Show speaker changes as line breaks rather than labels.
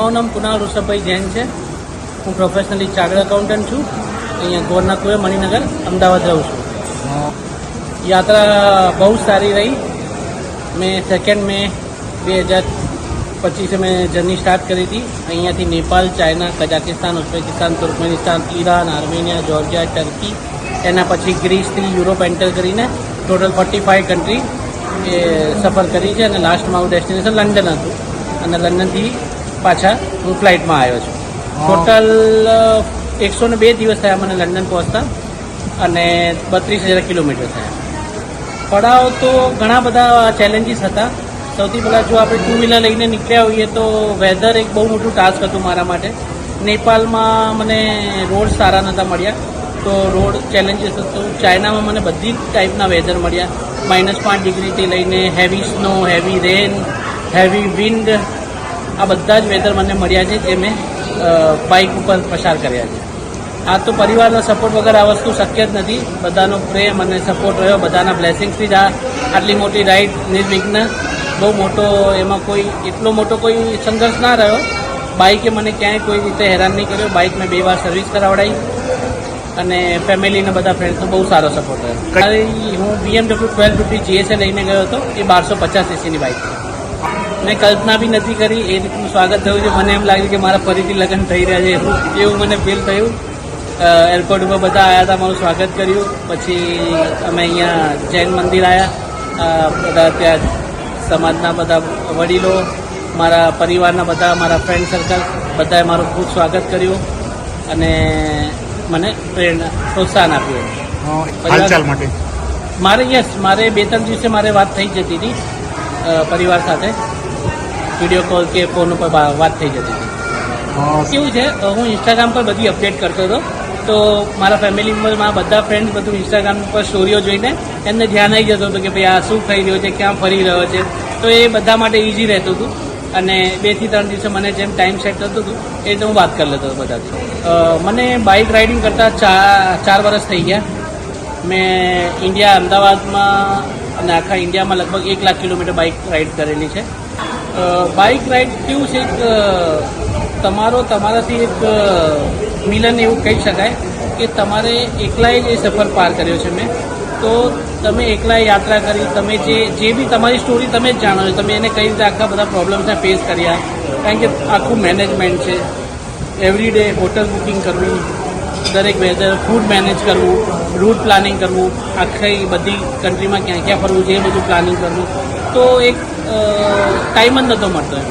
મારું નામ કુનાલ ઋષભભાઈ જૈન છે. હું પ્રોફેશનલી ચાર્ટર્ડ એકાઉન્ટન્ટ છું. અહીંયા ગોરના કુએ મણિનગર અમદાવાદ રહું છું. યાત્રા બહુ સારી રહી. મેં 2 મે 2025 મેં જર્ની સ્ટાર્ટ કરી હતી. અહીંયાથી Nepal, China, Kazakhstan, Uzbekistan, Turkmenistan, Iran, Armenia, Georgia, turkey, એના પછી ગ્રીસથી યુરોપ એન્ટર કરીને ટોટલ 45 કન્ટ્રી એ સફર કરી છે. અને લાસ્ટ મારું ડેસ્ટિનેશન લંડન હતું અને લંડનથી પાછા હું ફ્લાઇટમાં આવ્યો છું. ટોટલ 102 દિવસ થયા મને લંડન પહોંચતા અને 32,000 કિલોમીટર થયા. પડાવ તો ઘણા બધા ચેલેન્જીસ હતા. સૌથી પહેલાં જો આપણે 2 વ્હીલર લઈને નીકળ્યા હોઈએ તો વેધર એક બહુ મોટું ટાસ્ક હતું મારા માટે. નેપાળમાં મને રોડ સારા નહોતા મળ્યા તો રોડ ચેલેન્જીસ હતું. ચાઇનામાં મને બધી ટાઈપના વેધર મળ્યા. -5 ડિગ્રીથી લઈને heavy snow, heavy rain, heavy wind, આ બધા જ વેધર મને મળ્યા છે જે મેં બાઇક ઉપર પસાર કર્યા છે. આ તો પરિવારનો સપોર્ટ વગર આ વસ્તુ શક્ય જ નથી. બધાનો પ્રેમ અને સપોર્ટ રહ્યો, બધાના બ્લેસિંગ્સથી જ આટલી મોટી રાઇડ નિર્વિઘ્ન, બહુ મોટો એમાં કોઈ એટલો મોટો કોઈ સંઘર્ષ ના રહ્યો. બાઇકે મને ક્યાંય કોઈ રીતે હેરાન નહીં કર્યો. બાઇક મેં 2 વાર સર્વિસ કરાવડાવી અને ફેમિલીના બધા ફ્રેન્ડ્સનો બહુ સારો સપોર્ટ રહ્યો. હું BMW 1250 GSA લઈને ગયો હતો. એ 1250 સીસીની બાઇક છે. મેં કલ્પના બી નથી કરી એ રીતનું સ્વાગત થયું છે. મને એમ લાગ્યું કે મારા ફરીથી લગ્ન થઈ રહ્યા છે એવું મને ફીલ થયું. એરપોર્ટ ઉપર બધા આવ્યા હતા, મારું સ્વાગત કર્યું. પછી અમે અહીંયા જૈન મંદિર આવ્યા. બધા ત્યાં સમાજના બધા વડીલો, મારા પરિવારના બધા, મારા ફ્રેન્ડ સર્કલ બધાએ મારું ખૂબ સ્વાગત કર્યું અને મને પ્રોત્સાહન આપ્યું.
હાલચાલ માટે
મારે 2-3 દિવસે મારે વાત થઈ જતી હતી પરિવાર સાથે. વિડીયો કોલ કે ફોન ઉપર વાત થઈ જતી હતી. કેવું છે, હું ઇન્સ્ટાગ્રામ પર બધી અપડેટ કરતો હતો તો મારા ફેમિલી મેમ્બરમાં બધા ફ્રેન્ડ્સ બધું ઇન્સ્ટાગ્રામ પર સ્ટોરીઓ જોઈને એમને ધ્યાન આવી જતું હતું કે ભાઈ આ શું થઈ રહ્યો છે, ક્યાં ફરી રહ્યો છે. તો એ બધા માટે ઇઝી રહેતું હતું અને 2 થી 3 દિવસે મને જેમ ટાઈમ સેટ થતું હતું એ રીતે હું વાત કરી લેતો હતો બધાથી. મને બાઇક રાઇડિંગ કરતાં 4 વર્ષ થઈ ગયા. મેં ઇન્ડિયા, અમદાવાદમાં અને આખા ઇન્ડિયામાં લગભગ 1 લાખ કિલોમીટર બાઇક રાઇડ કરેલી છે. બાઇક રાઇડ કેવું છે, તમારાથી એક મિલન એવું કહી શકાય કે તમારે એકલાએ જ એ સફર પાર કર્યો છે મેં. તો તમે એકલાએ યાત્રા કરી, તમે જે બી તમારી સ્ટોરી તમે જ જાણો છો, તમે એને કઈ રીતે આખા બધા પ્રોબ્લેમ્સને ફેસ કર્યા. કારણ કે આખું મેનેજમેન્ટ છે, એવરીડે હોટલ બુકિંગ કરવું, દરેક વેધર, ફૂડ મેનેજ કરવું, રૂટ પ્લાનિંગ કરવું, આખી બધી કન્ટ્રીમાં ક્યાં ક્યાં ફરવું છે એ બધું પ્લાનિંગ કરવું. તો એક ટાઈમ જ નહોતો મળતો એમ.